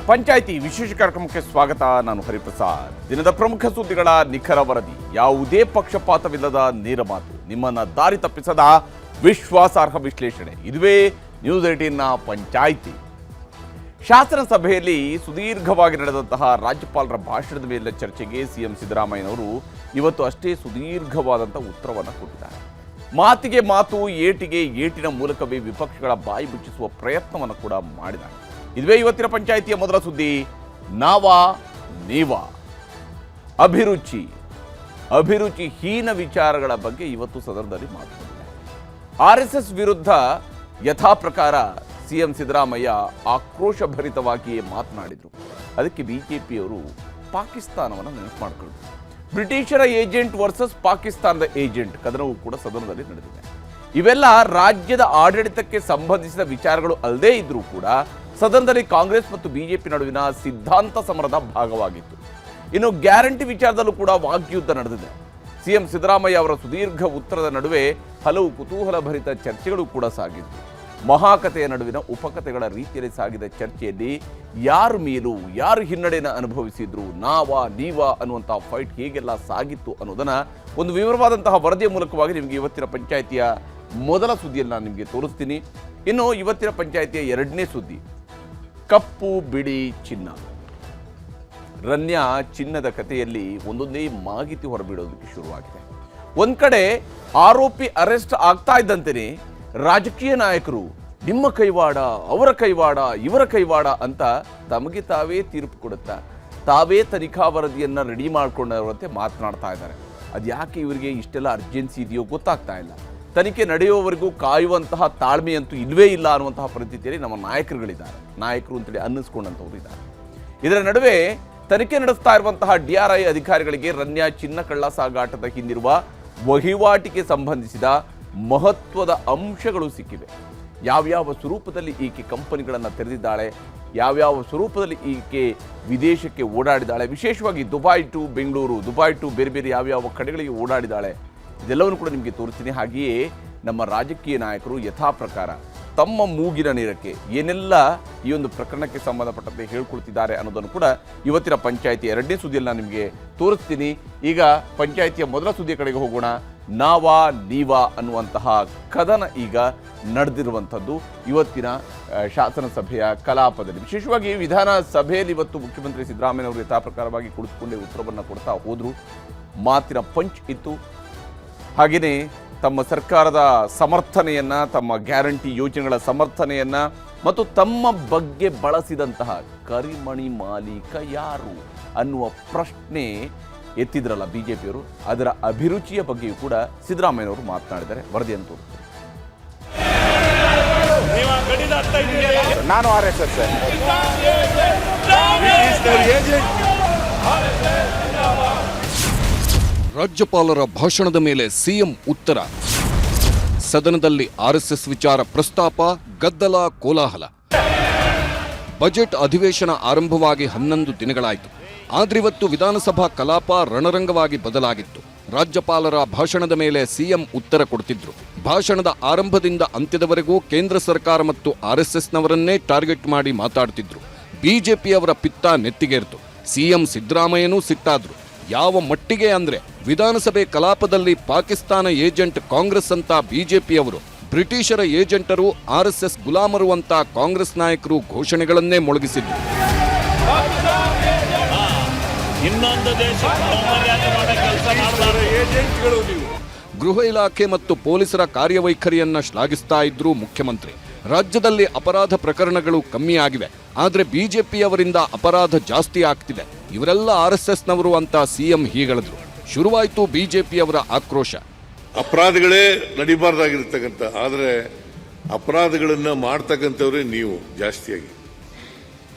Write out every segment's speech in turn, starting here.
ಪಂಚಾಯಿತಿ ವಿಶೇಷ ಕಾರ್ಯಕ್ರಮಕ್ಕೆ ಸ್ವಾಗತ. ನಾನು ಹರಿಪ್ರಸಾದ್. ದಿನದ ಪ್ರಮುಖ ಸುದ್ದಿಗಳ ನಿಖರ ವರದಿ, ಯಾವುದೇ ಪಕ್ಷಪಾತವಿಲ್ಲದ ನೇರ ಮಾತು, ನಿಮ್ಮನ್ನ ದಾರಿ ತಪ್ಪಿಸದ ವಿಶ್ವಾಸಾರ್ಹ ವಿಶ್ಲೇಷಣೆ. ಇದುವೇ ನ್ಯೂಸ್ 18ನ ಪಂಚಾಯಿತಿ. ಶಾಸನ ಸಭೆಯಲ್ಲಿ ಸುದೀರ್ಘವಾಗಿ ನಡೆದಂತಹ ರಾಜ್ಯಪಾಲರ ಭಾಷಣದ ಮೇಲೆ ಚರ್ಚೆಗೆ ಸಿಎಂ ಸಿದ್ದರಾಮಯ್ಯನವರು ಇವತ್ತು ಅಷ್ಟೇ ಸುದೀರ್ಘವಾದಂಥ ಉತ್ತರವನ್ನು ಕೊಟ್ಟಿದ್ದಾರೆ. ಮಾತಿಗೆ ಮಾತು, ಏಟಿಗೆ ಏಟಿನ ಮೂಲಕವೇ ವಿಪಕ್ಷಗಳ ಬಾಯಿ ಮುಚ್ಚಿಸುವ ಪ್ರಯತ್ನವನ್ನು ಕೂಡ ಮಾಡಿದ್ದಾರೆ. ಇದುವೇ ಇವತ್ತಿನ ಪಂಚಾಯಿತಿಯ ಮೊದಲ ಸುದ್ದಿ. ನಾವಾ ನೀವಾ, ಅಭಿರುಚಿ ಹೀನ ವಿಚಾರಗಳ ಬಗ್ಗೆ ಇವತ್ತು ಸದನದಲ್ಲಿ ಮಾತನಾಡಿದ್ದಾರೆ. RSS ವಿರುದ್ಧ ಯಥಾ ಪ್ರಕಾರ ಸಿಎಂ ಸಿದ್ದರಾಮಯ್ಯ ಆಕ್ರೋಶಭರಿತವಾಗಿಯೇ ಮಾತನಾಡಿದರು. ಅದಕ್ಕೆ ಬಿಜೆಪಿಯವರು ಪಾಕಿಸ್ತಾನವನ್ನು ನೆನಪು ಮಾಡಿಕೊಂಡರು. ಬ್ರಿಟಿಷರ ಏಜೆಂಟ್ ವರ್ಸಸ್ ಪಾಕಿಸ್ತಾನದ ಏಜೆಂಟ್ ಕದನವೂ ಕೂಡ ಸದನದಲ್ಲಿ ನಡೆದಿದೆ. ಇವೆಲ್ಲ ರಾಜ್ಯದ ಆಡಳಿತಕ್ಕೆ ಸಂಬಂಧಿಸಿದ ವಿಚಾರಗಳು ಅಲ್ಲದೇ ಇದ್ರೂ ಕೂಡ ಸದನದಲ್ಲಿ ಕಾಂಗ್ರೆಸ್ ಮತ್ತು ಬಿಜೆಪಿ ನಡುವಿನ ಸಿದ್ಧಾಂತ ಸಮರದ ಭಾಗವಾಗಿತ್ತು. ಇನ್ನು ಗ್ಯಾರಂಟಿ ವಿಚಾರದಲ್ಲೂ ಕೂಡ ವಾಗ್ಯುದ್ಧ ನಡೆದಿದೆ. ಸಿಎಂ ಸಿದ್ದರಾಮಯ್ಯ ಅವರ ಸುದೀರ್ಘ ಉತ್ತರದ ನಡುವೆ ಹಲವು ಕುತೂಹಲಭರಿತ ಚರ್ಚೆಗಳು ಕೂಡ ಸಾಗಿದ್ದು, ಮಹಾಕಥೆಯ ನಡುವಿನ ಉಪಕಥೆಗಳ ರೀತಿಯಲ್ಲಿ ಸಾಗಿದ ಚರ್ಚೆಯಲ್ಲಿ ಯಾರು ಮೇಲೂ ಯಾರು ಹಿನ್ನಡೆಯನ್ನು ಅನುಭವಿಸಿದ್ರು, ನಾವಾ ನೀವಾ ಅನ್ನುವಂಥ ಫೈಟ್ ಹೇಗೆಲ್ಲ ಸಾಗಿತ್ತು ಅನ್ನೋದನ್ನ ಒಂದು ವಿವರವಾದಂತಹ ವರದಿಯ ಮೂಲಕವಾಗಿ ನಿಮಗೆ ಇವತ್ತಿನ ಪಂಚಾಯಿತಿಯ ಮೊದಲ ಸುದ್ದಿಯನ್ನು ನಾನು ನಿಮಗೆ ತೋರಿಸ್ತೀನಿ. ಇನ್ನು ಇವತ್ತಿನ ಪಂಚಾಯಿತಿಯ ಎರಡನೇ ಸುದ್ದಿ, ಕಪ್ಪು ಬಿಳಿ ಚಿನ್ನ. ರನ್ಯಾ ಚಿನ್ನದ ಕಥೆಯಲ್ಲಿ ಒಂದೊಂದೇ ಮಾಹಿತಿ ಹೊರಬಿಡೋದಕ್ಕೆ ಶುರುವಾಗಿದೆ. ಒಂದ್ ಕಡೆ ಆರೋಪಿ ಅರೆಸ್ಟ್ ಆಗ್ತಾ ಇದ್ದಂತೆಯೇ ರಾಜಕೀಯ ನಾಯಕರು ನಿಮ್ಮ ಕೈವಾಡ, ಅವರ ಕೈವಾಡ, ಇವರ ಕೈವಾಡ ಅಂತ ತಮಗೆ ತಾವೇ ತೀರ್ಪು ಕೊಡುತ್ತಾ ತಾವೇ ತನಿಖಾ ವರದಿಯನ್ನು ರೆಡಿ ಮಾಡ್ಕೊಂಡವರಂತೆ ಮಾತನಾಡ್ತಾ ಇದ್ದಾರೆ. ಅದು ಯಾಕೆ ಇವರಿಗೆ ಇಷ್ಟೆಲ್ಲ ಅರ್ಜೆನ್ಸಿ ಇದೆಯೋ ಗೊತ್ತಾಗ್ತಾ ಇಲ್ಲ. ತನಿಖೆ ನಡೆಯುವವರೆಗೂ ಕಾಯುವಂತಹ ತಾಳ್ಮೆಯಂತೂ ಇಲ್ಲವೇ ಇಲ್ಲ ಅನ್ನುವಂತಹ ಪರಿಸ್ಥಿತಿಯಲ್ಲಿ ನಮ್ಮ ನಾಯಕರು ಅಂತೇಳಿ ಅನ್ನಿಸ್ಕೊಂಡಂಥವ್ರು ಇದ್ದಾರೆ. ಇದರ ನಡುವೆ ತನಿಖೆ ನಡೆಸ್ತಾ ಇರುವಂತಹ DRI ಅಧಿಕಾರಿಗಳಿಗೆ ರನ್ಯಾ ಚಿನ್ನ ಕಳ್ಳ ಸಾಗಾಟದ ಹಿಂದಿರುವ ವಹಿವಾಟಿಗೆ ಸಂಬಂಧಿಸಿದ ಮಹತ್ವದ ಅಂಶಗಳು ಸಿಕ್ಕಿವೆ. ಯಾವ್ಯಾವ ಸ್ವರೂಪದಲ್ಲಿ ಈಕೆ ಕಂಪನಿಗಳನ್ನು ತೆರೆದಿದ್ದಾಳೆ, ಯಾವ್ಯಾವ ಸ್ವರೂಪದಲ್ಲಿ ಈಕೆ ವಿದೇಶಕ್ಕೆ ಓಡಾಡಿದ್ದಾಳೆ, ವಿಶೇಷವಾಗಿ Dubai to Bengaluru, Dubai to ಬೇರೆ ಬೇರೆ ಯಾವ್ಯಾವ ಕಡೆಗಳಿಗೆ ಓಡಾಡಿದ್ದಾಳೆ, ಇದೆಲ್ಲವನ್ನು ಕೂಡ ನಿಮಗೆ ತೋರಿಸ್ತೀನಿ. ಹಾಗೆಯೇ ನಮ್ಮ ರಾಜಕೀಯ ನಾಯಕರು ಯಥಾ ಪ್ರಕಾರ ತಮ್ಮ ಮೂಗಿನ ನೇರಕ್ಕೆ ಏನೆಲ್ಲ ಈ ಒಂದು ಪ್ರಕರಣಕ್ಕೆ ಸಂಬಂಧಪಟ್ಟಂತೆ ಹೇಳ್ಕೊಳ್ತಿದ್ದಾರೆ ಅನ್ನೋದನ್ನು ಕೂಡ ಇವತ್ತಿನ ಪಂಚಾಯಿತಿ ಎರಡನೇ ಸುದ್ದಿಯಲ್ಲಿ ನಾನು ನಿಮಗೆ ತೋರಿಸ್ತೀನಿ. ಈಗ ಪಂಚಾಯಿತಿಯ ಮೊದಲ ಸುದ್ದಿಯ ಕಡೆಗೆ ಹೋಗೋಣ. ನಾವಾ ನೀವಾ ಅನ್ನುವಂತಹ ಕದನ ಈಗ ನಡೆದಿರುವಂಥದ್ದು ಇವತ್ತಿನ ಶಾಸನ ಸಭೆಯ ಕಲಾಪದಲ್ಲಿ. ವಿಶೇಷವಾಗಿ ವಿಧಾನಸಭೆಯಲ್ಲಿ ಇವತ್ತು ಮುಖ್ಯಮಂತ್ರಿ ಸಿದ್ದರಾಮಯ್ಯನವರು ಯಥಾ ಪ್ರಕಾರವಾಗಿ ಕುಳಿತುಕೊಂಡೇ ಉತ್ತರವನ್ನು ಕೊಡ್ತಾ ಹೋದರು. ಮಾತಿನ ಪಂಚ್ ಇತ್ತು. ಹಾಗೆಯೇ ತಮ್ಮ ಸರ್ಕಾರದ ಸಮರ್ಥನೆಯನ್ನು, ತಮ್ಮ ಗ್ಯಾರಂಟಿ ಯೋಜನೆಗಳ ಸಮರ್ಥನೆಯನ್ನು ಮತ್ತು ತಮ್ಮ ಬಗ್ಗೆ ಬಳಸಿದಂತಹ ಕರಿಮಣಿ ಮಾಲೀಕ ಯಾರು ಅನ್ನುವ ಪ್ರಶ್ನೆ ಎತ್ತಿದ್ರಲ್ಲ ಬಿಜೆಪಿಯವರು, ಅದರ ಅಭಿರುಚಿಯ ಬಗ್ಗೆಯೂ ಕೂಡ ಸಿದ್ದರಾಮಯ್ಯನವರು ಮಾತನಾಡಿದ್ದಾರೆ. ವರದಿಯನ್ನು ತೋರಿಸ್ತಾರೆ. ನಾನು RSS ರಾಜ್ಯಪಾಲರ ಭಾಷಣದ ಮೇಲೆ ಸಿಎಂ ಉತ್ತರ. ಸದನದಲ್ಲಿ RSS ವಿಚಾರ ಪ್ರಸ್ತಾಪ, ಗದ್ದಲ, ಕೋಲಾಹಲ. ಬಜೆಟ್ ಅಧಿವೇಶನ ಆರಂಭವಾಗಿ 11 ದಿನಗಳಾಯಿತು. ಆದ್ರಿವತ್ತು ವಿಧಾನಸಭಾ ಕಲಾಪ ರಣರಂಗವಾಗಿ ಬದಲಾಗಿತ್ತು. ರಾಜ್ಯಪಾಲರ ಭಾಷಣದ ಮೇಲೆ ಸಿಎಂ ಉತ್ತರ ಕೊಡ್ತಿದ್ರು. ಭಾಷಣದ ಆರಂಭದಿಂದ ಅಂತ್ಯದವರೆಗೂ ಕೇಂದ್ರ ಸರ್ಕಾರ ಮತ್ತು RSSನವರನ್ನೇ ಟಾರ್ಗೆಟ್ ಮಾಡಿ ಮಾತಾಡ್ತಿದ್ರು. ಬಿಜೆಪಿಯವರ ಪಿತ್ತ ನೆತ್ತಿಗೇರ್ತು. ಸಿಎಂ ಸಿದ್ದರಾಮಯ್ಯನೂ ಸಿಟ್ಟಾದ್ರು. ಯಾವ ಮಟ್ಟಿಗೆ ಅಂದ್ರೆ ವಿಧಾನಸಭೆ ಕಲಾಪದಲ್ಲಿ ಪಾಕಿಸ್ತಾನ ಏಜೆಂಟ್ ಕಾಂಗ್ರೆಸ್ ಅಂತ ಬಿಜೆಪಿಯವರು, ಬ್ರಿಟಿಷರ ಏಜೆಂಟರು RSS ಗುಲಾಮರು ಅಂತ ಕಾಂಗ್ರೆಸ್ ನಾಯಕರು ಘೋಷಣೆಗಳನ್ನೇ ಮೊಳಗಿಸಿದ್ರು. ಗೃಹ ಇಲಾಖೆ ಮತ್ತು ಪೊಲೀಸರ ಕಾರ್ಯವೈಖರಿಯನ್ನ ಶ್ಲಾಘಿಸ್ತಾ ಇದ್ರು ಮುಖ್ಯಮಂತ್ರಿ. ರಾಜ್ಯದಲ್ಲಿ ಅಪರಾಧ ಪ್ರಕರಣಗಳು ಕಮ್ಮಿ ಆಗಿವೆ, ಆದ್ರೆ ಬಿಜೆಪಿಯವರಿಂದ ಅಪರಾಧ ಜಾಸ್ತಿ ಆಗ್ತಿದೆ. ಇವರೆಲ್ಲ RSSನವರು ಅಂತ ಸಿಎಂ ಹೀಗಳಿದ್ರು. ಶುರುವಾಯಿತು ಬಿಜೆಪಿಯವರ ಆಕ್ರೋಶ. ಅಪರಾಧಗಳೇ ನಡಿಬಾರ್ದಾಗಿರ್ತಕ್ಕಂಥ, ಆದರೆ ಅಪರಾಧಗಳನ್ನ ಮಾಡ್ತಕ್ಕಂಥವ್ರೆ ನೀವು ಜಾಸ್ತಿಯಾಗಿ.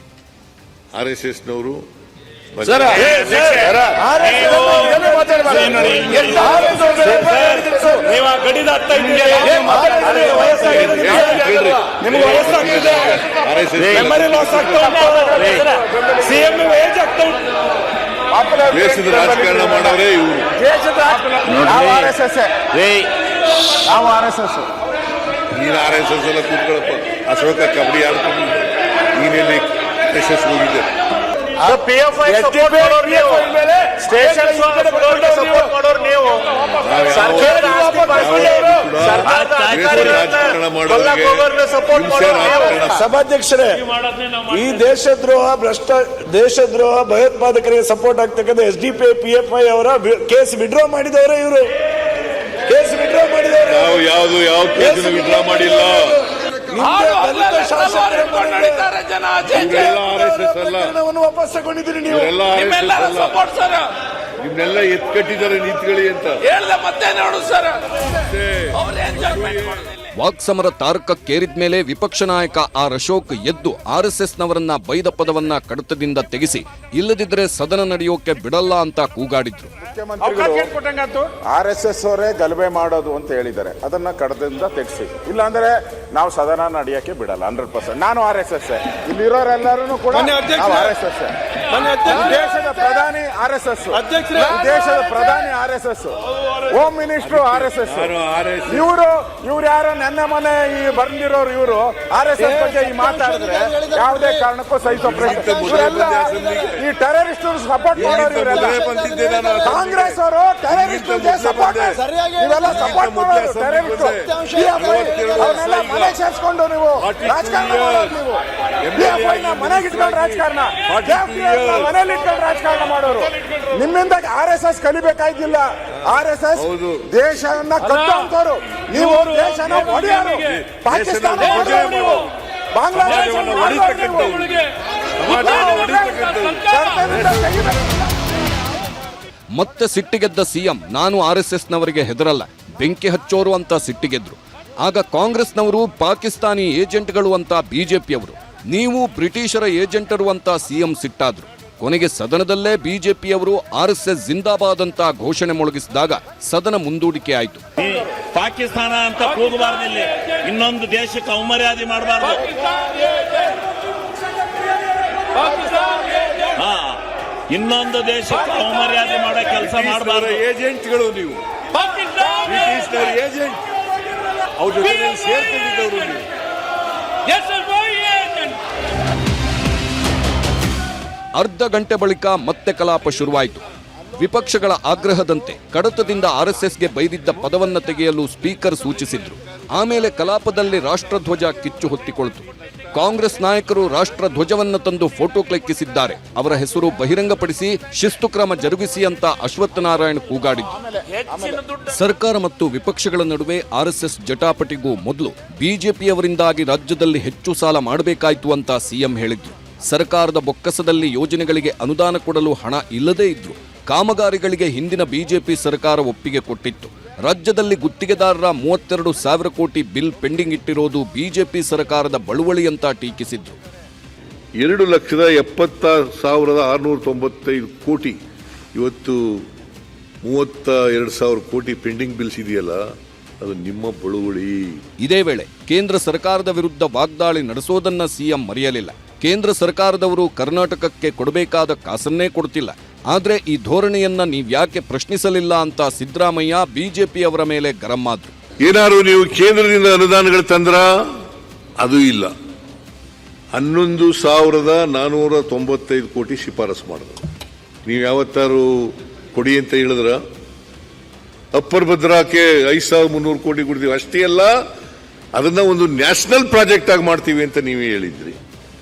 RSSನವರು ದೇಶದ ರಾಜಕಾರಣ ಮಾಡವ್ರೆ ಇವರು. ನೀನು RSS ಎಲ್ಲ ಕೂತ್ಕೊಳ್ಳಪ್ಪ. ಅಶೋಕ ಕಬಡ್ಡಿ ಆಡ್ಕೊಂಡು ನೀನೆಲ್ಲಿ ಯಶಸ್ಸು ಹೋಗಿದೆ. PFI ಸಪೋರ್ಟ್ ಮಾಡೋರು ನೀವು, ಸ್ಟೇಷನ್ ಸಪೋರ್ಟ್ ಮಾಡೋರು ನೀವು, ಸರ್ಕಾರದ ಆಸ್ತಿ ಪಾಸ್ತಿಯವರು, ಸರ್ಕಾರದ ರಾಜಕಾರಣ ಮಾಡೋರಿಗೆ ಸಪೋರ್ಟ್ ಮಾಡೋರು ನೀವು. ಸಭಾಧ್ಯಕ್ಷರೇ, ಈ ದೇಶದ್ರೋಹ ಭಯೋತ್ಪಾದಕರಿಗೆ ಸಪೋರ್ಟ್ ಆಗ್ತಕ್ಕಂಥ SDPI PFI ಅವರ ಕೇಸ್ ವಿಡ್ರಾ ಮಾಡಿದವರೇ ಇವರು. ಕೇಸ್ ವಿಡ್ರಾ ಮಾಡಿದವರು ಯಾವ ಕೇಸನ್ನು ವಿಡ್ರಾ ಮಾಡಿಲ್ಲ. ವಾಪಸ್ ತಗೊಂಡಿದ್ದೀರಿ ನೀವು. ನಿಮ್ನೆಲ್ಲ ಎತ್ಕಟ್ಟಿದ್ದಾರೆ ನೀತಿಗಳಿ ಅಂತ ಮತ್ತೆ ನೋಡು ಸರ್. ವಾಕ್ಸಮರ ತಾರಕಕ್ಕೇರಿದ ಮೇಲೆ ವಿಪಕ್ಷ ನಾಯಕ ಆರ್ ಅಶೋಕ್ ಎದ್ದು RSSನವರನ್ನ ಬೈದ ಪದವನ್ನ ಕಡತದಿಂದ ತೆಗೆಸಿ ಇಲ್ಲದಿದ್ರೆ ಸದನ ನಡೆಯೋಕೆ ಬಿಡಲ್ಲ ಅಂತ ಕೂಗಾಡಿದ್ರು. ಮುಖ್ಯಮಂತ್ರಿಗಳು RSS ಅವರೇ ಗಲಭೆ ಮಾಡೋದು ಅಂತ ಹೇಳಿದ್ದಾರೆ, ಅದನ್ನ ಕಡತದಿಂದ ತೆಗೆಸಿ, ಇಲ್ಲಾಂದ್ರೆ ನಾವು ಸದನ ನಡೆಯಕ್ಕೆ ಬಿಡಲ್ಲ. 100% ನಾನು RSS, ಇಲ್ಲಿರೋರೆಲ್ಲರೂ ಕೂಡ RSS. ದೇಶದ ಪ್ರಧಾನಿ RSS, ದೇಶದ ಪ್ರಧಾನಿ RSS, ಹೋಮ್ ಮಿನಿಸ್ಟರ್ RSS. ಇವ್ರು ಯಾರು ನನ್ನ ಮನೆ ಈ ಬಂದಿರೋರು, ಇವರು RSS ಬಗ್ಗೆ ಈ ಮಾತಾಡಿದ್ರೆ ಯಾವುದೇ ಕಾರಣಕ್ಕೂ ಸಹಿಸೋ ಪ್ರಶ್ನೆ. ಈ ಟೆರರಿಸ್ಟ್ ಸಪೋರ್ಟ್ ಮಾಡೋರು ಇವರೆಲ್ಲ. ಕಾಂಗ್ರೆಸ್ ಅವರು ಟೆರರಿಸ್ಟ್ ಸಪೋರ್ಟ್, ಇವೆಲ್ಲ ಸಪೋರ್ಟ್ ಮಾಡೋರು ಟೆರರಿಸ್ಟ್. ಅವನ್ನೆಲ್ಲ ಮನೆಗೆ ಸೇರಿಸ್ಕೊಂಡು ನೀವು ರಾಜಕಾರಣ ಮಾಡೋರು. ನೀವು ಮನೆಗೆ ಇಟ್ಕೊಂಡು ರಾಜಕಾರಣ, ಮನೇಲಿ ಇಟ್ಕೊಂಡು ರಾಜಕಾರಣ ಮಾಡೋರು. ನಿಮ್ಮಿಂದ RSS ಕಲಿಬೇಕಾಯ್ತಿಲ್ಲ. RSS ದೇಶವನ್ನ ಕಟ್ಟುವಂತವ್ರು, ನೀವು ದೇಶನ ಒಡೆಯರು. ಪಾಕಿಸ್ತಾನ ನೀವು, ಬಾಂಗ್ಲಾದೇಶ ಮತ್ತೆ ಸಿಟ್ಟಿಗೆದ್ದ ಸಿಎಂ ನಾನು RSSನವರಿಗೆ ಹೆದರಲ್ಲ, ಬೆಂಕಿ ಹಚ್ಚೋರು ಅಂತ ಸಿಟ್ಟಿಗೆದ್ರು. ಆಗ ಕಾಂಗ್ರೆಸ್ನವರು ಪಾಕಿಸ್ತಾನಿ ಏಜೆಂಟ್ಗಳು ಅಂತ ಬಿಜೆಪಿಯವರು, ನೀವು ಬ್ರಿಟಿಷರ ಏಜೆಂಟರು ಅಂತ ಸಿಎಂ ಸಿಟ್ಟಾದ್ರು. ಕೊನೆಗೆ ಸದನದಲ್ಲೇ ಬಿಜೆಪಿಯವರು RSS ಜಿಂದಾಬಾದ್ ಅಂತ ಘೋಷಣೆ ಮೊಳಗಿಸಿದಾಗ ಸದನ ಮುಂದೂಡಿಕೆ ಆಯಿತು. ಪಾಕಿಸ್ತಾನ ಅಂತ ಕೂಗಬಾರ್ದು, ಇಲ್ಲಿ ಇನ್ನೊಂದು ದೇಶಕ್ಕೆ ಅವಮರ್ಯಾದೆ ಮಾಡಬಾರ್ದು. ಇನ್ನೊಂದು ದೇಶಕ್ಕೆ ಅವಮರ್ಯಾದೆ ಮಾಡೋ ಕೆಲಸ ಮಾಡಬಾರ್ದು. ಏಜೆಂಟ್ಗಳು ನೀವು, ಬ್ರಿಟಿಷ್ ಏಜೆಂಟ್, ಅವ್ರ ಜೊತೆ ಸೇರ್ಕೊಂಡಿದ್ದವರು ನೀವು. ಅರ್ಧ ಗಂಟೆ ಬಳಿಕ ಮತ್ತೆ ಕಲಾಪ ಶುರುವಾಯಿತು. ವಿಪಕ್ಷಗಳ ಆಗ್ರಹದಂತೆ ಕಡತದಿಂದ RSSಗೆ ಬೈದಿದ್ದ ಪದವನ್ನ ತೆಗೆಯಲು ಸ್ಪೀಕರ್ ಸೂಚಿಸಿದ್ರು. ಆಮೇಲೆ ಕಲಾಪದಲ್ಲಿ ರಾಷ್ಟ್ರಧ್ವಜ ಕಿಚ್ಚು ಹೊತ್ತಿಕೊಳ್ತು. ಕಾಂಗ್ರೆಸ್ ನಾಯಕರು ರಾಷ್ಟ್ರಧ್ವಜವನ್ನ ತಂದು ಫೋಟೋ ಕ್ಲಿಕ್ಕಿಸಿದ್ದಾರೆ. ಅವರ ಹೆಸರು ಬಹಿರಂಗಪಡಿಸಿ ಶಿಸ್ತು ಕ್ರಮ ಜರುಗಿಸಿ ಅಂತ ಅಶ್ವತ್ಥನಾರಾಯಣ್ ಕೂಗಾಡಿದ್ರು. ಸರ್ಕಾರ ಮತ್ತು ವಿಪಕ್ಷಗಳ ನಡುವೆ RSS ಜಟಾಪಟಿಗೂ ಮೊದಲು ಬಿಜೆಪಿಯವರಿಂದಾಗಿ ರಾಜ್ಯದಲ್ಲಿ ಹೆಚ್ಚು ಸಾಲ ಮಾಡಬೇಕಾಯ್ತು ಅಂತ ಸಿಎಂ ಹೇಳಿದ್ರು. ಸರ್ಕಾರದ ಬೊಕ್ಕಸದಲ್ಲಿ ಯೋಜನೆಗಳಿಗೆ ಅನುದಾನ ಕೊಡಲು ಹಣ ಇಲ್ಲದೇ ಇದ್ರು. ಕಾಮಗಾರಿಗಳಿಗೆ ಹಿಂದಿನ ಬಿಜೆಪಿ ಸರ್ಕಾರ ಒಪ್ಪಿಗೆ ಕೊಟ್ಟಿತ್ತು. ರಾಜ್ಯದಲ್ಲಿ ಗುತ್ತಿಗೆದಾರರ 32,000 ಕೋಟಿ ಬಿಲ್ ಪೆಂಡಿಂಗ್ ಇಟ್ಟಿರೋದು ಬಿಜೆಪಿ ಸರ್ಕಾರದ ಬಳುವಳಿ ಅಂತ ಟೀಕಿಸಿದ್ರು. 2,70,695 ಕೋಟಿ, ಇವತ್ತು 32,000 ಕೋಟಿ ಪೆಂಡಿಂಗ್ ಬಿಲ್ಸ್ ಇದೆಯಲ್ಲ, ಅದು ನಿಮ್ಮ ಬಳುವಳಿ. ಇದೇ ವೇಳೆ ಕೇಂದ್ರ ಸರ್ಕಾರದ ವಿರುದ್ಧ ವಾಗ್ದಾಳಿ ನಡೆಸೋದನ್ನ ಸಿಎಂ ಮರೆಯಲಿಲ್ಲ. ಕೇಂದ್ರ ಸರ್ಕಾರದವರು ಕರ್ನಾಟಕಕ್ಕೆ ಕೊಡಬೇಕಾದ ಕಾಸನ್ನೇ ಕೊಡ್ತಿಲ್ಲ, ಆದ್ರೆ ಈ ಧೋರಣೆಯನ್ನ ನೀವ್ಯಾಕೆ ಪ್ರಶ್ನಿಸಲಿಲ್ಲ ಅಂತ ಸಿದ್ದರಾಮಯ್ಯ ಬಿಜೆಪಿಯವರ ಮೇಲೆ ಗರಂ ಆದ್ರು. ಏನಾದ್ರು ನೀವು ಕೇಂದ್ರದಿಂದ ಅನುದಾನಗಳು ತಂದ್ರ? ಅದು ಇಲ್ಲ. 11,495 ಕೋಟಿ ಶಿಫಾರಸು ಮಾಡಿದ್ರು. ನೀವು ಯಾವತ್ತಾರು ಕೊಡಿ ಅಂತ ಹೇಳಿದ್ರ? ಅಪ್ಪರ್ ಭದ್ರಾಕ್ಕೆ 5,300 ಕೋಟಿ ಕೊಡ್ತೀವಿ, ಅಷ್ಟೇ ಅಲ್ಲ, ಅದನ್ನ ಒಂದು ನ್ಯಾಷನಲ್ ಪ್ರಾಜೆಕ್ಟ್ ಆಗಿ ಮಾಡ್ತೀವಿ ಅಂತ ನೀವೇ ಹೇಳಿದ್ರಿ.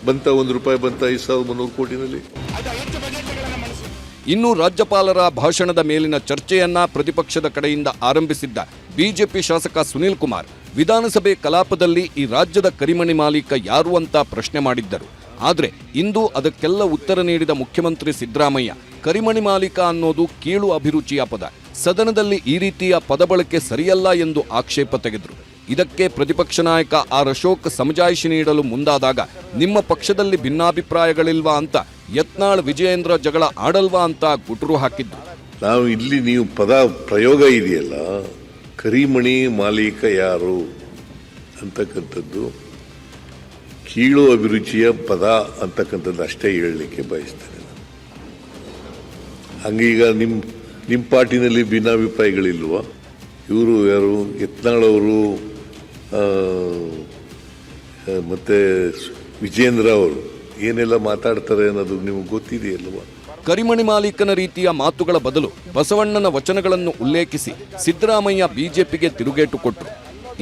ಬಂತ ₹1 ಬಂತ 5,300 ಕೋಟಿನಲ್ಲಿ? ಇನ್ನು ರಾಜ್ಯಪಾಲರ ಭಾಷಣದ ಮೇಲಿನ ಚರ್ಚೆಯನ್ನ ಪ್ರತಿಪಕ್ಷದ ಕಡೆಯಿಂದ ಆರಂಭಿಸಿದ್ದ ಬಿಜೆಪಿ ಶಾಸಕ ಸುನೀಲ್ ಕುಮಾರ್ ವಿಧಾನಸಭೆ ಕಲಾಪದಲ್ಲಿ ಈ ರಾಜ್ಯದ ಕರಿಮಣಿ ಮಾಲೀಕ ಯಾರು ಅಂತ ಪ್ರಶ್ನೆ ಮಾಡಿದ್ದರು. ಆದರೆ ಇಂದು ಅದಕ್ಕೆಲ್ಲ ಉತ್ತರ ನೀಡಿದ ಮುಖ್ಯಮಂತ್ರಿ ಸಿದ್ದರಾಮಯ್ಯ ಕರಿಮಣಿ ಮಾಲೀಕ ಅನ್ನೋದು ಕೀಳು ಅಭಿರುಚಿಯ ಪದ, ಸದನದಲ್ಲಿ ಈ ರೀತಿಯ ಪದ ಬಳಕೆ ಸರಿಯಲ್ಲ ಎಂದು ಆಕ್ಷೇಪ ತೆಗೆದರು. ಇದಕ್ಕೆ ಪ್ರತಿಪಕ್ಷ ನಾಯಕ ಆರ್ ಅಶೋಕ್ ಸಮಜಾಯಿಷಿ ನೀಡಲು ಮುಂದಾದಾಗ ನಿಮ್ಮ ಪಕ್ಷದಲ್ಲಿ ಭಿನ್ನಾಭಿಪ್ರಾಯಗಳಿಲ್ವಾ ಅಂತ ಯತ್ನಾಳ್ ವಿಜಯೇಂದ್ರ ಜಗಳ ಆಡಲ್ವಾ ಅಂತ ಗುಟುರು ಹಾಕಿದ್ರು. ನಾವು ಇಲ್ಲಿ ನೀವು ಪದ ಪ್ರಯೋಗ ಇದೆಯಲ್ಲ, ಕರಿಮಣಿ ಮಾಲೀಕ ಯಾರು ಅಂತಕ್ಕಂಥದ್ದು ಕೀಳು ಅಭಿರುಚಿಯ ಪದ ಅಂತಕ್ಕಂಥದ್ದು ಅಷ್ಟೇ ಹೇಳಲಿಕ್ಕೆ ಬಯಸ್ತೇನೆ. ಹಂಗೀಗ ನಿಮ್ಮ ಪಾರ್ಟಿನಲ್ಲಿ ಭಿನ್ನಾಭಿಪ್ರಾಯಗಳಿಲ್ವಾ? ಇವರು ಯಾರು, ಯತ್ನಾಳ್ ಅವರು ಮತ್ತೆ ವಿಜೇಂದ್ರ ಅವರು ಏನೆಲ್ಲ ಮಾತಾಡ್ತಾರೆ ಅನ್ನೋದು ನಿಮಗೆ ಗೊತ್ತಿದೆಯಲ್ವಾ? ಕರಿಮಣಿ ಮಾಲೀಕನ ರೀತಿಯ ಮಾತುಗಳ ಬದಲು ಬಸವಣ್ಣನ ವಚನಗಳನ್ನು ಉಲ್ಲೇಖಿಸಿ ಸಿದ್ದರಾಮಯ್ಯ ಬಿಜೆಪಿಗೆ ತಿರುಗೇಟು ಕೊಟ್ಟರು.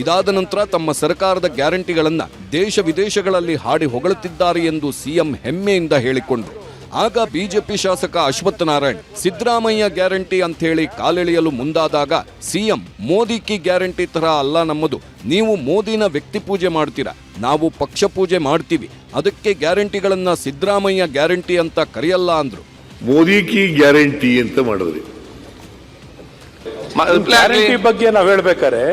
ಇದಾದ ನಂತರ ತಮ್ಮ ಸರ್ಕಾರದ ಗ್ಯಾರಂಟಿಗಳನ್ನ ದೇಶ ವಿದೇಶಗಳಲ್ಲಿ ಹಾಡಿ ಹೊಗಳುತ್ತಿದ್ದಾರೆ ಎಂದು ಸಿಎಂ ಹೆಮ್ಮೆಯಿಂದ ಹೇಳಿಕೊಂಡ್ರು. ಆಗ ಬಿಜೆಪಿ ಶಾಸಕ ಅಶ್ವತ್ಥ ನಾರಾಯಣ್ ಸಿದ್ದರಾಮಯ್ಯ ಗ್ಯಾರಂಟಿ ಅಂಥೇಳಿ ಕಾಲೆಳೆಯಲು ಮುಂದಾದಾಗ ಸಿಎಂ ಮೋದಿ ಕಿ ಗ್ಯಾರಂಟಿ ತರ ಅಲ್ಲ ನಮ್ಮದು, ನೀವು ಮೋದಿನ ವ್ಯಕ್ತಿ ಪೂಜೆ ಮಾಡ್ತೀರಾ, ನಾವು ಪಕ್ಷ ಪೂಜೆ ಮಾಡ್ತೀವಿ, ಅದಕ್ಕೆ ಗ್ಯಾರಂಟಿಗಳನ್ನ ಸಿದ್ದರಾಮಯ್ಯ ಗ್ಯಾರಂಟಿ ಅಂತ ಕರೆಯಲ್ಲ ಅಂದ್ರು. ಮೋದಿ ಕಿ ಗ್ಯಾರಂಟಿ ಅಂತ ಮಾಡಿದ್ರಿ. ಗ್ಯಾರಂಟಿ ಬಗ್ಗೆ ನಾವು ಹೇಳ್ಬೇಕಾರೆ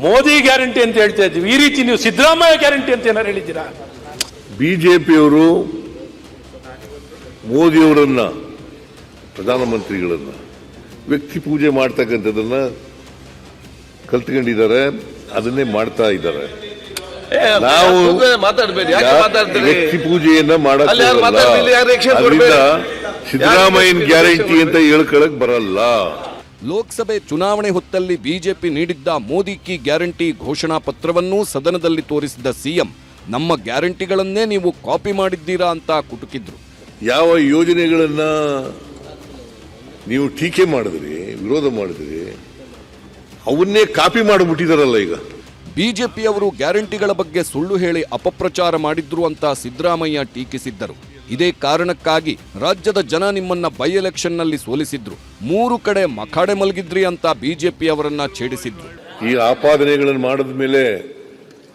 ಮೋದಿ ಗ್ಯಾರಂಟಿ ಅಂತ ಹೇಳ್ತಾ ಇದ್ದೀವಿ, ಈ ರೀತಿ ನೀವು ಸಿದ್ದರಾಮಯ್ಯ ಗ್ಯಾರಂಟಿ ಅಂತ ಏನಾರು ಹೇಳಿದ್ದೀರಾ? ಬಿಜೆಪಿಯವರು ಮೋದಿಯವರನ್ನ, ಪ್ರಧಾನಮಂತ್ರಿಗಳನ್ನ ವ್ಯಕ್ತಿ ಪೂಜೆ ಮಾಡ್ತಕ್ಕಂಥದ್ದನ್ನ ಕಲ್ತ್ಕೊಂಡಿದ್ದಾರೆ, ಅದನ್ನೇ ಮಾಡ್ತಾ ಇದ್ದಾರೆ. ನಾವು ವ್ಯಕ್ತಿ ಪೂಜೆಯನ್ನ ಮಾಡಕ್ಕೆ ಸಿದ್ದರಾಮಯ್ಯನ ಗ್ಯಾರಂಟಿ ಅಂತ ಹೇಳ್ಕೊಳಕ್ ಬರಲ್ಲ. ಲೋಕಸಭೆ ಚುನಾವಣೆ ಹೊತ್ತಲ್ಲಿ ಬಿಜೆಪಿ ನೀಡಿದ್ದ ಮೋದಿ ಕಿ ಗ್ಯಾರಂಟಿ ಘೋಷಣಾ ಪತ್ರವನ್ನೂ ಸದನದಲ್ಲಿ ತೋರಿಸಿದ ಸಿಎಂ ನಮ್ಮ ಗ್ಯಾರಂಟಿಗಳನ್ನೇ ನೀವು ಕಾಪಿ ಮಾಡಿದ್ದೀರಾ ಅಂತ ಕುಟುಕಿದ್ರು. ಯಾವ ಯೋಜನೆಗಳನ್ನ ನೀವು ಟೀಕೆ ಮಾಡಿದ್ರಿ, ವಿರೋಧ ಮಾಡಿದ್ರಿ, ಅವನ್ನೇ ಕಾಪಿ ಮಾಡಿಬಿಟ್ಟಿದಾರಲ್ಲ ಈಗ. ಬಿಜೆಪಿಯವರು ಗ್ಯಾರಂಟಿಗಳ ಬಗ್ಗೆ ಸುಳ್ಳು ಹೇಳಿ ಅಪಪ್ರಚಾರ ಮಾಡಿದ್ರು ಅಂತ ಸಿದ್ದರಾಮಯ್ಯ ಟೀಕಿಸಿದ್ದರು. ಇದೇ ಕಾರಣಕ್ಕಾಗಿ ರಾಜ್ಯದ ಜನ ನಿಮ್ಮನ್ನ ಬೈ ಎಲೆಕ್ಷನ್ನಲ್ಲಿ ಸೋಲಿಸಿದ್ರು, 3 ಕಡೆ ಮಖಾಡೆ ಮಲಗಿದ್ರಿ ಅಂತ ಬಿಜೆಪಿಯವರನ್ನ ಛೇಡಿಸಿದ್ರು. ಈ ಆಪಾದನೆಗಳನ್ನು ಮಾಡಿದ ಮೇಲೆ,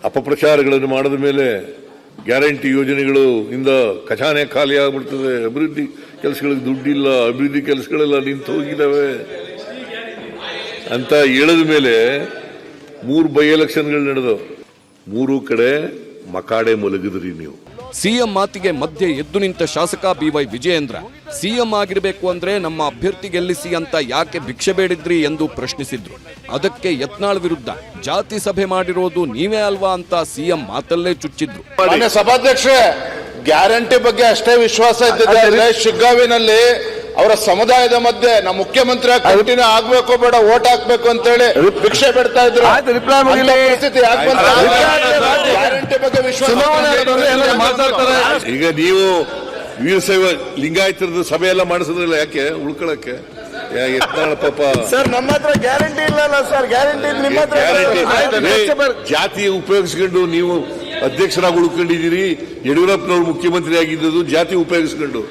ಅಪಪ್ರಚಾರಗಳನ್ನು ಮಾಡಿದ ಮೇಲೆ ಗ್ಯಾರಂಟಿ ಯೋಜನೆಗಳು ಇಂದ ಖಜಾನೆ ಖಾಲಿ ಆಗ್ಬಿಡ್ತದೆ, ಅಭಿವೃದ್ಧಿ ಕೆಲಸಗಳಿಗೆ ದುಡ್ಡಿಲ್ಲ, ಅಭಿವೃದ್ಧಿ ಕೆಲಸಗಳೆಲ್ಲ ನಿಂತು ಹೋಗಿದ್ದಾವೆ ಅಂತ ಹೇಳಿದ ಮೇಲೆ 3 ಬೈ ಎಲೆಕ್ಷನ್ಗಳು ನಡೆದವು, 3 ಕಡೆ ಮಕಾಡೆ ಮಲಗಿದ್ರಿ ನೀವು. ಸಿಎಂ ಮಾತಿಗೆ ಮಧ್ಯೆ ಎದ್ದು ನಿಂತ ಶಾಸಕ ಬಿವೈ ವಿಜಯೇಂದ್ರ ಸಿಎಂ ಆಗಿರಬೇಕು ಅಂದ್ರೆ ನಮ್ಮ ಅಭ್ಯರ್ಥಿ ಗೆಲ್ಲಿಸಿ ಅಂತ ಯಾಕೆ ಭಿಕ್ಷೆ ಬೇಡಿದ್ರಿ ಎಂದು ಪ್ರಶ್ನಿಸಿದ್ರು. ಅದಕ್ಕೆ ಯತ್ನಾಳ್ ವಿರುದ್ಧ ಜಾತಿ ಸಭೆ ಮಾಡಿರೋದು ನೀವೇ ಅಲ್ವಾ ಅಂತ ಸಿಎಂ ಮಾತಲ್ಲೇ ಚುಚ್ಚಿದ್ರು. ಸಭಾಧ್ಯಕ್ಷರೇ, ಗ್ಯಾರಂಟಿ ಬಗ್ಗೆ ಅಷ್ಟೇ ವಿಶ್ವಾಸ ಇದ್ದಿದೆ. ಶಿಗ್ಗಾವಿನಲ್ಲಿ ಅವರ ಸಮುದಾಯದ ಮಧ್ಯೆ ನಮ್ಮ ಮುಖ್ಯಮಂತ್ರಿ ಕಂಟಿನ್ಯೂ ಆಗ್ಬೇಕು ಬೇಡ, ಓಟ್ ಹಾಕ್ಬೇಕು ಅಂತ ಹೇಳಿ ಭಿಕ್ಷೆ ಬಿಡ್ತಾ ಇದ್ರು. ಪರಿಸ್ಥಿತಿ ಯಾಕೆ ಗ್ಯಾರಂಟಿ ಬಗ್ಗೆ ವಿಶ್ವಾಸ? ಈಗ ನೀವು ವೀರಶೈವ ಲಿಂಗಾಯತರದ ಸಭೆ ಎಲ್ಲ ಮಾಡಿಸಿದ್ರಲ್ಲ, ಯಾಕೆ ಉಳ್ಕೊಳಕ್ಕೆ? ಪಾಪ ಸರ್, ನಮ್ಮ ಹತ್ರ ಗ್ಯಾರಂಟಿ ಇಲ್ಲ ಸರ್, ಗ್ಯಾರಂಟಿ ನಿಮ್ಮ ಹತ್ರ. ಜಾತಿ ಉಪಯೋಗಿಸ್ಕೊಂಡು ನೀವು ಅಧ್ಯಕ್ಷರಾಗಿ ಉಳ್ಕೊಂಡಿದ್ದೀರಿ, ಯಡಿಯೂರಪ್ಪನವರು ಮುಖ್ಯಮಂತ್ರಿ ಆಗಿದ್ದು ಜಾತಿ ಉಪಯೋಗಿಸ್ಕೊಂಡು.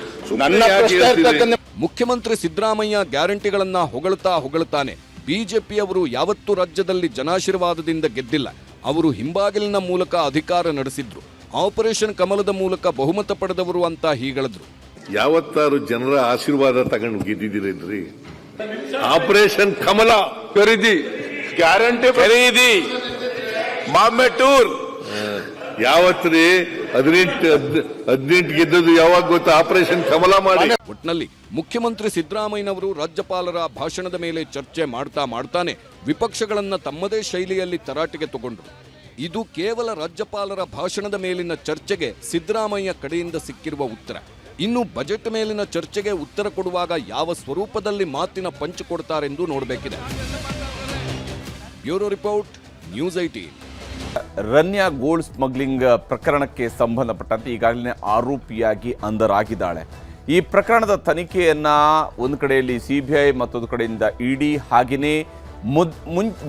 ಮುಖ್ಯಮಂತ್ರಿ ಸಿದ್ದರಾಮಯ್ಯ ಗ್ಯಾರಂಟಿಗಳನ್ನ ಹೊಗಳುತ್ತಾನೆ. ಬಿಜೆಪಿಯವರು ಯಾವತ್ತೂ ರಾಜ್ಯದಲ್ಲಿ ಜನಾಶೀರ್ವಾದದಿಂದ ಗೆದ್ದಿಲ್ಲ, ಅವರು ಹಿಂಬಾಗಿಲಿನ ಮೂಲಕ ಅಧಿಕಾರ ನಡೆಸಿದ್ರು, ಆಪರೇಷನ್ ಕಮಲದ ಮೂಲಕ ಬಹುಮತ ಪಡೆದವರು ಅಂತ ಹೀಗಳಿದ್ರು. ಯಾವತ್ತಾರು ಜನರ ಆಶೀರ್ವಾದ ತಗೊಂಡು ಗೆದ್ದಿದ್ದೀರೇನ್ರಿ? ಆಪರೇಷನ್ ಕಮಲ ಖರೀದಿ, ಗ್ಯಾರಂಟಿ ಖರೀದಿ, ಬಾಂಬೆ ಟೂರ್ ಯಾವತ್ರಿ 18 ಗೆದ್ದದ್ದು ಯಾವಾಗ ಗೊತ್ತಾ? ಆಪರೇಷನ್ ಕಮಲ ಮಾಡಿ. ಒಟ್ನಲ್ಲಿ ಮುಖ್ಯಮಂತ್ರಿ ಸಿದ್ದರಾಮಯ್ಯನವರು ರಾಜ್ಯಪಾಲರ ಭಾಷಣದ ಮೇಲೆ ಚರ್ಚೆ ಮಾಡ್ತಾನೆ ವಿಪಕ್ಷಗಳನ್ನ ತಮ್ಮದೇ ಶೈಲಿಯಲ್ಲಿ ತರಾಟೆಗೆ ತಗೊಂಡ್ರು. ಇದು ಕೇವಲ ರಾಜ್ಯಪಾಲರ ಭಾಷಣದ ಮೇಲಿನ ಚರ್ಚೆಗೆ ಸಿದ್ದರಾಮಯ್ಯ ಕಡೆಯಿಂದ ಸಿಕ್ಕಿರುವ ಉತ್ತರ. ಇನ್ನು ಬಜೆಟ್ ಮೇಲಿನ ಚರ್ಚೆಗೆ ಉತ್ತರ ಕೊಡುವಾಗ ಯಾವ ಸ್ವರೂಪದಲ್ಲಿ ಮಾತಿನ ಪಂಚ್ ಕೊಡ್ತಾರೆಂದು ನೋಡಬೇಕಿದೆ. Bureau report, news 18. Ranya gold smuggling ಪ್ರಕರಣಕ್ಕೆ ಸಂಬಂಧಪಟ್ಟಂತೆ ಈಗಾಗಲೇ ಆರೋಪಿಯಾಗಿ ಅಂಧರಾಗಿದ್ದಾಳೆ. ಈ ಪ್ರಕರಣದ ತನಿಖೆಯನ್ನ ಒಂದು ಕಡೆಯಲ್ಲಿ ಸಿಬಿಐ, ಮತ್ತೊಂದು ಕಡೆಯಿಂದ ಇಡಿ, ಹಾಗೆಯೇ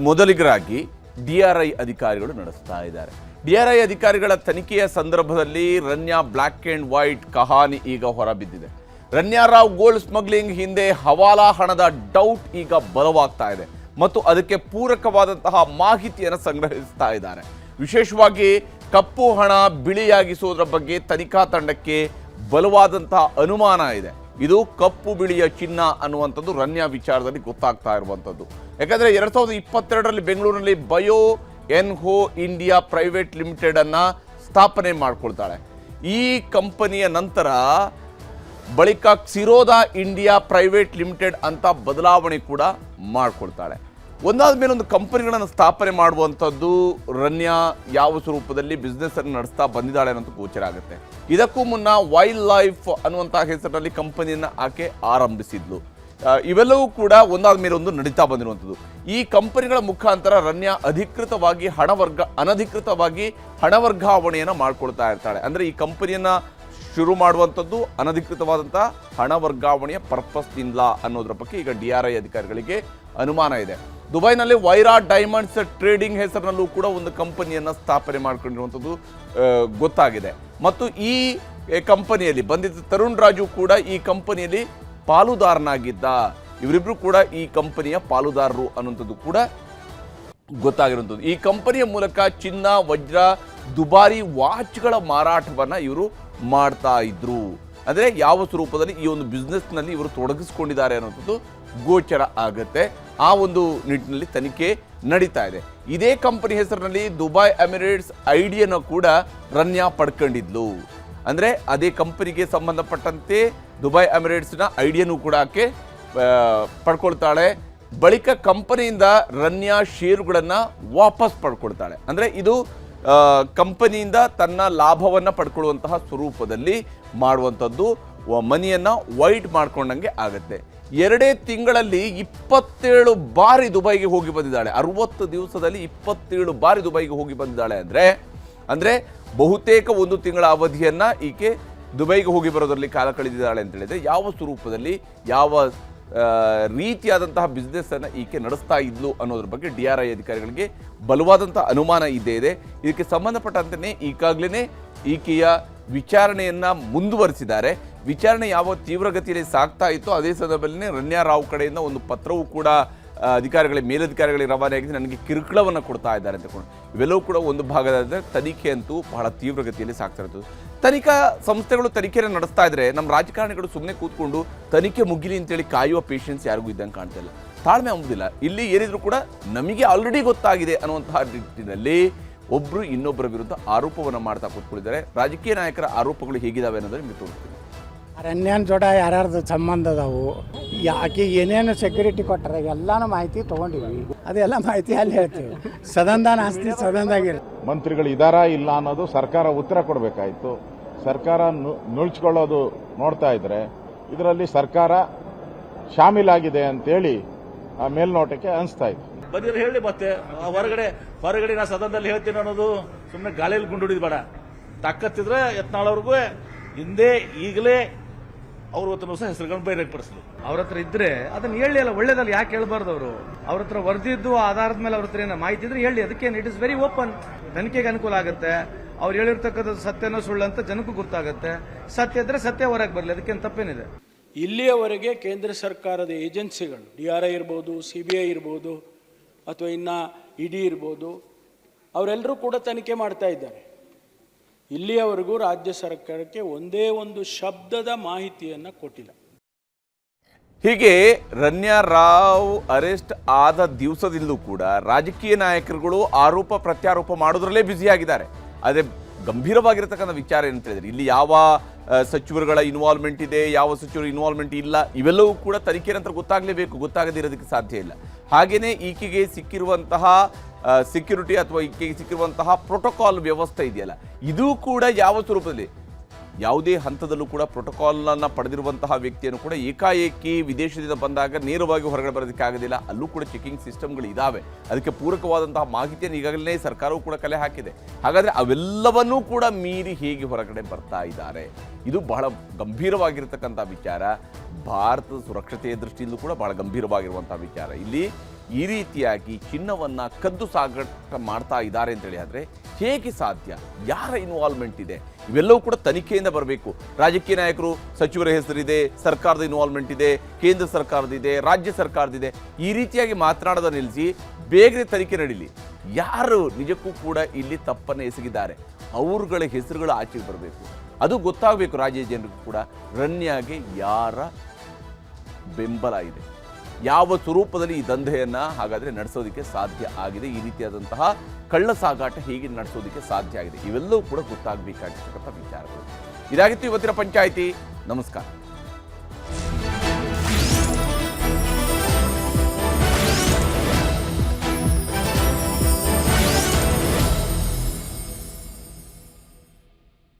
ಮೊದಲಿಗರಾಗಿ DRI ಅಧಿಕಾರಿಗಳು ನಡೆಸ್ತಾ ಇದ್ದಾರೆ. DRI ಅಧಿಕಾರಿಗಳ ತನಿಖೆಯ ಸಂದರ್ಭದಲ್ಲಿ ರನ್ಯಾ ಬ್ಲ್ಯಾಕ್ ಅಂಡ್ ವೈಟ್ ಕಹಾನಿ ಈಗ ಹೊರಬಿದ್ದಿದೆ. ರನ್ಯಾ ರಾವ್ ಗೋಲ್ಡ್ ಸ್ಮಗ್ಲಿಂಗ್ ಹಿಂದೆ ಹವಾಲಾ ಹಣದ ಡೌಟ್ ಈಗ ಬಲವಾಗ್ತಾ ಇದೆ ಮತ್ತು ಅದಕ್ಕೆ ಪೂರಕವಾದಂತಹ ಮಾಹಿತಿಯನ್ನು ಸಂಗ್ರಹಿಸ್ತಾ ಇದ್ದಾರೆ. ವಿಶೇಷವಾಗಿ ಕಪ್ಪು ಹಣ ಬಿಳಿಯಾಗಿಸುವುದರ ಬಗ್ಗೆ ತನಿಖಾ ತಂಡಕ್ಕೆ ಬಲವಾದಂತಹ ಅನುಮಾನ ಇದೆ. ಇದು ಕಪ್ಪು ಬಿಳಿಯ ಚಿನ್ನ ಅನ್ನುವಂಥದ್ದು ರನ್ಯಾ ವಿಚಾರದಲ್ಲಿ ಗೊತ್ತಾಗ್ತಾ ಇರುವಂಥದ್ದು. ಯಾಕಂದರೆ 2022ರಲ್ಲಿ ಬೆಂಗಳೂರಿನಲ್ಲಿ ಬಯೋ ಎನ್ಹೋ ಇಂಡಿಯಾ ಪ್ರೈವೇಟ್ ಲಿಮಿಟೆಡ್ ಅನ್ನ ಸ್ಥಾಪನೆ ಮಾಡ್ಕೊಳ್ತಾಳೆ. ಈ ಕಂಪನಿಯ ನಂತರ ಬಳಿಕ ಕ್ಸಿರೋದಾ ಇಂಡಿಯಾ ಪ್ರೈವೇಟ್ ಲಿಮಿಟೆಡ್ ಅಂತ ಬದಲಾವಣೆ ಕೂಡ ಮಾಡ್ಕೊಳ್ತಾಳೆ. ಒಂದಾದ ಮೇಲೆ ಒಂದು ಕಂಪನಿಗಳನ್ನು ಸ್ಥಾಪನೆ ಮಾಡುವಂಥದ್ದು ರನ್ಯಾ ಯಾವ ಸ್ವರೂಪದಲ್ಲಿ ಬಿಸ್ನೆಸ್ ಅನ್ನು ನಡೆಸ್ತಾ ಬಂದಿದ್ದಾಳೆ ಅನ್ನೋದು ಗೋಚರ ಆಗುತ್ತೆ. ಇದಕ್ಕೂ ಮುನ್ನ ವೈಲ್ಡ್ ಲೈಫ್ ಅನ್ನುವಂಥ ಹೆಸರಿನಲ್ಲಿ ಕಂಪನಿಯನ್ನು ಆಕೆ ಆರಂಭಿಸಿದ್ಲು. ಇವೆಲ್ಲವೂ ಕೂಡ ಒಂದಾದ ಮೇಲೆ ಒಂದು ನಡೀತಾ ಬಂದಿರುವಂಥದ್ದು. ಈ ಕಂಪನಿಗಳ ಮುಖಾಂತರ ರನ್ಯಾ ಅನಧಿಕೃತವಾಗಿ ಹಣ ವರ್ಗಾವಣೆಯನ್ನು ಮಾಡ್ಕೊಳ್ತಾ ಇರ್ತಾಳೆ. ಅಂದರೆ ಈ ಕಂಪನಿಯನ್ನು ಶುರು ಮಾಡುವಂಥದ್ದು ಅನಧಿಕೃತವಾದಂಥ ಹಣ ವರ್ಗಾವಣೆಯ ಪರ್ಪಸ್ನಿಂದ ಅನ್ನೋದ್ರ ಬಗ್ಗೆ ಈಗ DRI ಅಧಿಕಾರಿಗಳಿಗೆ ಅನುಮಾನ ಇದೆ. ದುಬೈನಲ್ಲಿ ವೈರಾ ಡೈಮಂಡ್ಸ್ ಟ್ರೇಡಿಂಗ್ ಹೆಸರಿನಲ್ಲೂ ಕೂಡ ಒಂದು ಕಂಪನಿಯನ್ನು ಸ್ಥಾಪನೆ ಮಾಡ್ಕೊಂಡಿರುವಂಥದ್ದು ಗೊತ್ತಾಗಿದೆ. ಮತ್ತು ಈ ಕಂಪನಿಯಲ್ಲಿ ಬಂಧಿತ ತರುಣ್ ರಾಜು ಕೂಡ ಈ ಕಂಪನಿಯಲ್ಲಿ ಪಾಲುದಾರನಾಗಿದ್ದ. ಇವರಿಬ್ರು ಕೂಡ ಈ ಕಂಪನಿಯ ಪಾಲುದಾರರು ಅನ್ನುವಂಥದ್ದು ಕೂಡ ಗೊತ್ತಾಗಿರುವಂಥದ್ದು. ಈ ಕಂಪನಿಯ ಮೂಲಕ ಚಿನ್ನ, ವಜ್ರ, ದುಬಾರಿ ವಾಚ್ಗಳ ಮಾರಾಟವನ್ನು ಇವರು ಮಾಡ್ತಾ ಇದ್ರು. ಅಂದರೆ ಯಾವ ಸ್ವರೂಪದಲ್ಲಿ ಈ ಒಂದು ಬಿಸ್ನೆಸ್ನಲ್ಲಿ ಇವರು ತೊಡಗಿಸ್ಕೊಂಡಿದ್ದಾರೆ ಅನ್ನೋಂಥದ್ದು ಗೋಚರ ಆಗುತ್ತೆ. ಆ ಒಂದು ನಿಟ್ಟಿನಲ್ಲಿ ತನಿಖೆ ನಡೀತಾ ಇದೆ. ಇದೇ ಕಂಪನಿ ಹೆಸರಿನಲ್ಲಿ ದುಬೈ ಎಮಿರೇಟ್ಸ್ ಐಡಿಯನ್ನು ಕೂಡ ರನ್ಯಾ ಪಡ್ಕೊಂಡಿದ್ಲು. ಅಂದರೆ ಅದೇ ಕಂಪನಿಗೆ ಸಂಬಂಧಪಟ್ಟಂತೆ ದುಬೈ ಎಮಿರೇಟ್ಸ್ನ ಐಡಿಯನ್ನು ಕೂಡ ಆಕೆ ಪಡ್ಕೊಳ್ತಾಳೆ. ಬಳಿಕ ಕಂಪನಿಯಿಂದ ರನ್ಯಾ ಷೇರುಗಳನ್ನು ವಾಪಸ್ ಪಡ್ಕೊಳ್ತಾಳೆ. ಅಂದರೆ ಇದು ಕಂಪನಿಯಿಂದ ತನ್ನ ಲಾಭವನ್ನು ಪಡ್ಕೊಳ್ಳುವಂತಹ ಸ್ವರೂಪದಲ್ಲಿ ಮಾಡುವಂಥದ್ದು, ಮನಿಯನ್ನು ವೈಟ್ ಮಾಡ್ಕೊಂಡಂಗೆ ಆಗುತ್ತೆ. 2 ತಿಂಗಳಲ್ಲಿ 27 ಬಾರಿ ದುಬೈಗೆ ಹೋಗಿ ಬಂದಿದ್ದಾಳೆ. 60 ದಿವಸದಲ್ಲಿ 27 ಬಾರಿ ದುಬೈಗೆ ಹೋಗಿ ಬಂದಿದ್ದಾಳೆ. ಅಂದರೆ ಬಹುತೇಕ 1 ತಿಂಗಳ ಅವಧಿಯನ್ನು ಈಕೆ ದುಬೈಗೆ ಹೋಗಿ ಬರೋದರಲ್ಲಿ ಕಾಲ ಕಳೆದಿದ್ದಾಳೆ ಅಂತ ಹೇಳಿದರೆ ಯಾವ ಸ್ವರೂಪದಲ್ಲಿ ಯಾವ ರೀತಿಯಾದಂತಹ ಬಿಸ್ನೆಸ್ಸನ್ನು ಈಕೆ ನಡೆಸ್ತಾ ಇದ್ಲು ಅನ್ನೋದ್ರ ಬಗ್ಗೆ DRI ಅಧಿಕಾರಿಗಳಿಗೆ ಬಲವಾದಂಥ ಅನುಮಾನ ಇದ್ದೇ ಇದೆ. ಇದಕ್ಕೆ ಸಂಬಂಧಪಟ್ಟಂತೆ ಈಗಾಗಲೇ ಈಕೆಯ ವಿಚಾರಣೆಯನ್ನು ಮುಂದುವರಿಸಿದ್ದಾರೆ. ವಿಚಾರಣೆ ಯಾವ ತೀವ್ರಗತಿಯಲ್ಲಿ ಸಾಗ್ತಾ ಇತ್ತು ಅದೇ ಸಂದರ್ಭದಲ್ಲಿ ರನ್ಯಾ ರಾವ್ ಕಡೆಯಿಂದ ಒಂದು ಪತ್ರವೂ ಕೂಡ ಮೇಲಧಿಕಾರಿಗಳಿಗೆ ರವಾನೆಯಾಗಿದೆ. ನನಗೆ ಕಿರುಕುಳವನ್ನು ಕೊಡ್ತಾ ಇದ್ದಾರೆ ಅಂತ ಇವೆಲ್ಲವೂ ಕೂಡ ಒಂದು ಭಾಗದ ತನಿಖೆ ಅಂತೂ ಬಹಳ ತೀವ್ರಗತಿಯಲ್ಲಿ ಸಾಗ್ತಾ ಇರ್ತದೆ. ತನಿಖಾ ಸಂಸ್ಥೆಗಳು ತನಿಖೆಯನ್ನು ನಡೆಸ್ತಾ ಇದ್ರೆ ನಮ್ಮ ರಾಜಕಾರಣಿಗಳು ಸುಮ್ಮನೆ ಕೂತ್ಕೊಂಡು ತನಿಖೆ ಮುಗಿಲಿ ಅಂತೇಳಿ ಕಾಯುವ ಪೇಷನ್ಸ್ ಯಾರಿಗೂ ಇದ್ದಂಗೆ ಕಾಣ್ತಿಲ್ಲ, ತಾಳ್ಮೆ ಅಂಬುದಿಲ್ಲ. ಇಲ್ಲಿ ಏನಿದ್ರು ಕೂಡ ನಮಗೆ ಆಲ್ರೆಡಿ ಗೊತ್ತಾಗಿದೆ ಅನ್ನುವಂತಹ ನಿಟ್ಟಿನಲ್ಲಿ ಒಬ್ಬರು ಇನ್ನೊಬ್ಬರ ವಿರುದ್ಧ ಆರೋಪವನ್ನು ಮಾಡ್ತಾ ಕೂತ್ಕೊಂಡಿದ್ದಾರೆ. ರಾಜಕೀಯ ನಾಯಕರ ಆರೋಪಗಳು ಹೇಗಿದ್ದಾವೆ ಅನ್ನೋದನ್ನು ನಿಮಗೆ ತೋರಿಸ್ತೀನಿ. ರನ್ಯಾನ್ ಜೋಡ ಯಾರ್ಯಾರ್ದು ಸಂಬಂಧ ಅದಾವು, ಆಕೆ ಏನೇನು ಸೆಕ್ಯೂರಿಟಿ ಕೊಟ್ಟರೆ ಎಲ್ಲಾನು ಮಾಹಿತಿ ತೊಗೊಂಡಿವಿ. ಅದೆಲ್ಲ ಮಾಹಿತಿ ಅಲ್ಲಿ ಹೇಳ್ತೀವಿ. ಸದನದಾನ ಆಸ್ತಿ ಸದನದಾಗಿರ ಮಂತ್ರಿಗಳು ಇದಾರಾ ಇಲ್ಲ ಅನ್ನೋದು ಸರ್ಕಾರ ಉತ್ತರ ಕೊಡಬೇಕಾಯ್ತು. ಸರ್ಕಾರ ನುಳ್ಚ್ಕೊಳ್ಳೋದು ನೋಡ್ತಾ ಇದ್ರೆ ಇದರಲ್ಲಿ ಸರ್ಕಾರ ಶಾಮೀಲಾಗಿದೆ ಅಂತೇಳಿ ಮೇಲ್ನೋಟಕ್ಕೆ ಅನಿಸ್ತಾ ಇದೆ. ಬದಿಯರು ಹೇಳಿ ಮತ್ತೆ ಹೊರಗಡೆ ನಾ ಸದನದಲ್ಲಿ ಹೇಳ್ತೀನಿ ಅನ್ನೋದು ಸುಮ್ಮನೆ ಗಾಳಿಯಲ್ಲಿ ಗುಂಡುಡಿದ್ ಬೇಡ. ತಾಕತ್ತಿದ್ರೆ ಯತ್ನಾಳವ್ರಿಗೂ ಹಿಂದೆ ಈಗಲೇ ಅವ್ರ ಹೊತ್ತು ಸಹ ಹೆಸರುಗಳನ್ನು ಬಹಿರಂಗಪಡಿಸಲಿ. ಅವ್ರ ಹತ್ರ ಇದ್ರೆ ಅದನ್ನ ಹೇಳಿ, ಅಲ್ಲ ಒಳ್ಳೇದಲ್ಲ, ಯಾಕೆ ಹೇಳ್ಬಾರ್ದು? ಅವರು ಅವ್ರ ಹತ್ರ ವರದಿದ್ದು ಆಧಾರದ ಮೇಲೆ ಅವ್ರ ಹತ್ರ ಏನೋ ಮಾಹಿತಿ ಇದ್ರೆ ಹೇಳಿ. ಅದಕ್ಕೇನು, ಇಟ್ ಇಸ್ ವೆರಿ ಓಪನ್. ತನಿಖೆಗೆ ಅನುಕೂಲ ಆಗುತ್ತೆ. ಅವ್ರು ಹೇಳಿರ್ತಕ್ಕಂಥ ಸತ್ಯನೋ ಸುಳ್ಳು ಅಂತ ಜನಕ್ಕೂ ಗೊತ್ತಾಗುತ್ತೆ. ಸತ್ಯ ಇದ್ರೆ ಸತ್ಯ ಹೊರಗೆ ಬರಲಿ, ಅದಕ್ಕೇನು ತಪ್ಪೇನಿದೆ? ಇಲ್ಲಿಯವರೆಗೆ ಕೇಂದ್ರ ಸರ್ಕಾರದ ಏಜೆನ್ಸಿಗಳು DRI ಇರ್ಬೋದು, CBI ಇರ್ಬೋದು, ಅಥವಾ ಇನ್ನು ED ಇರ್ಬೋದು, ಅವರೆಲ್ಲರೂ ಕೂಡ ತನಿಖೆ ಮಾಡ್ತಾ ಇದ್ದಾರೆ. ಇಲ್ಲಿಯವರೆಗೂ ರಾಜ್ಯ ಸರ್ಕಾರಕ್ಕೆ ಒಂದೇ ಒಂದು ಶಬ್ದದ ಮಾಹಿತಿಯನ್ನು ಕೊಟ್ಟಿಲ್ಲ. ಹೀಗೆ ರನ್ಯಾ ರಾವ್ ಅರೆಸ್ಟ್ ಆದ ದಿವಸದಿಂದಲೂ ಕೂಡ ರಾಜಕೀಯ ನಾಯಕರುಗಳು ಆರೋಪ ಪ್ರತ್ಯಾರೋಪ ಮಾಡೋದ್ರಲ್ಲೇ ಬ್ಯುಸಿಯಾಗಿದ್ದಾರೆ. ಆದರೆ ಗಂಭೀರವಾಗಿರತಕ್ಕಂಥ ವಿಚಾರ ಏನಂತ ಹೇಳಿದ್ರೆ ಇಲ್ಲಿ ಯಾವ ಸಚಿವರುಗಳ ಇನ್ವಾಲ್ವ್ಮೆಂಟ್ ಇದೆ, ಯಾವ ಸಚಿವರ ಇನ್ವಾಲ್ವ್ಮೆಂಟ್ ಇಲ್ಲ, ಇವೆಲ್ಲವೂ ಕೂಡ ತನಿಖೆ ನಂತರ ಗೊತ್ತಾಗಲೇಬೇಕು. ಗೊತ್ತಾಗದಿರೋದಕ್ಕೆ ಸಾಧ್ಯ ಇಲ್ಲ. ಹಾಗೆಯೇ ಈಕೆಗೆ ಸಿಕ್ಕಿರುವಂತಹ ಸೆಕ್ಯೂರಿಟಿ ಅಥವಾ ಈಕೆಗೆ ಸಿಕ್ಕಿರುವಂತಹ ಪ್ರೋಟೋಕಾಲ್ ವ್ಯವಸ್ಥೆ ಇದೆಯಲ್ಲ, ಇದು ಕೂಡ ಯಾವ ಸ್ವರೂಪದಲ್ಲಿ ಯಾವುದೇ ಹಂತದಲ್ಲೂ ಕೂಡ ಪ್ರೋಟೋಕಾಲ್ನ ಪಡೆದಿರುವಂತಹ ವ್ಯಕ್ತಿಯನ್ನು ಕೂಡ ಏಕಾಏಕಿ ವಿದೇಶದಿಂದ ಬಂದಾಗ ನೇರವಾಗಿ ಹೊರಗಡೆ ಬರೋದಕ್ಕೆ ಆಗೋದಿಲ್ಲ. ಅಲ್ಲೂ ಕೂಡ ಚೆಕಿಂಗ್ ಸಿಸ್ಟಮ್ಗಳು ಇದ್ದಾವೆ. ಅದಕ್ಕೆ ಪೂರಕವಾದಂತಹ ಮಾಹಿತಿಯನ್ನು ಈಗಾಗಲೇ ಸರ್ಕಾರವೂ ಕೂಡ ಕಲೆ ಹಾಕಿದೆ. ಹಾಗಾದರೆ ಅವೆಲ್ಲವನ್ನೂ ಕೂಡ ಮೀರಿ ಹೇಗೆ ಹೊರಗಡೆ ಬರ್ತಾ ಇದ್ದಾರೆ, ಇದು ಬಹಳ ಗಂಭೀರವಾಗಿರ್ತಕ್ಕಂಥ ವಿಚಾರ. ಭಾರತದ ಸುರಕ್ಷತೆಯ ದೃಷ್ಟಿಯಿಂದಲೂ ಕೂಡ ಬಹಳ ಗಂಭೀರವಾಗಿರುವಂಥ ವಿಚಾರ. ಇಲ್ಲಿ ಈ ರೀತಿಯಾಗಿ ಚಿನ್ನವನ್ನು ಕದ್ದು ಸಾಗಾಟ ಮಾಡ್ತಾ ಇದ್ದಾರೆ ಅಂತೇಳಿ ಆದರೆ ಹೇಗೆ ಸಾಧ್ಯ? ಯಾರ ಇನ್ವಾಲ್ವ್ಮೆಂಟ್ ಇದೆ? ಇವೆಲ್ಲವೂ ಕೂಡ ತನಿಖೆಯಿಂದ ಬರಬೇಕು. ರಾಜಕೀಯ ನಾಯಕರು, ಸಚಿವರ ಹೆಸರಿದೆ, ಸರ್ಕಾರದ ಇನ್ವಾಲ್ವ್ಮೆಂಟ್ ಇದೆ, ಕೇಂದ್ರ ಸರ್ಕಾರದಿದೆ, ರಾಜ್ಯ ಸರ್ಕಾರದಿದೆ, ಈ ರೀತಿಯಾಗಿ ಮಾತನಾಡೋದ ನಿಲ್ಲಿಸಿ ಬೇಗನೆ ತನಿಖೆ ನಡೀಲಿ. ಯಾರು ನಿಜಕ್ಕೂ ಕೂಡ ಇಲ್ಲಿ ತಪ್ಪನ್ನು ಎಸಗಿದ್ದಾರೆ ಅವರುಗಳ ಹೆಸರುಗಳು ಆಚೆಗೆ ಬರಬೇಕು. ಅದು ಗೊತ್ತಾಗಬೇಕು ರಾಜ್ಯ ಜನರಿಗೂ ಕೂಡ. ರನ್ಯಾಗೆ ಯಾರ ಬೆಂಬಲ ಇದೆ, ಯಾವ ಸ್ವರೂಪದಲ್ಲಿ ಈ ದಂಧೆಯನ್ನು ಹಾಗಾದರೆ ನಡೆಸೋದಕ್ಕೆ ಸಾಧ್ಯ ಆಗಿದೆ, ಈ ರೀತಿಯಾದಂತಹ ಕಳ್ಳ ಸಾಗಾಟ ಹೇಗೆ ನಡೆಸೋದಕ್ಕೆ ಸಾಧ್ಯ ಆಗಿದೆ, ಇವೆಲ್ಲವೂ ಕೂಡ ಗೊತ್ತಾಗಬೇಕಾಗಿರ್ತಕ್ಕಂಥ ವಿಚಾರಗಳು. ಇದಾಗಿತ್ತು ಇವತ್ತಿನ ಪಂಚಾಯಿತಿ. ನಮಸ್ಕಾರ.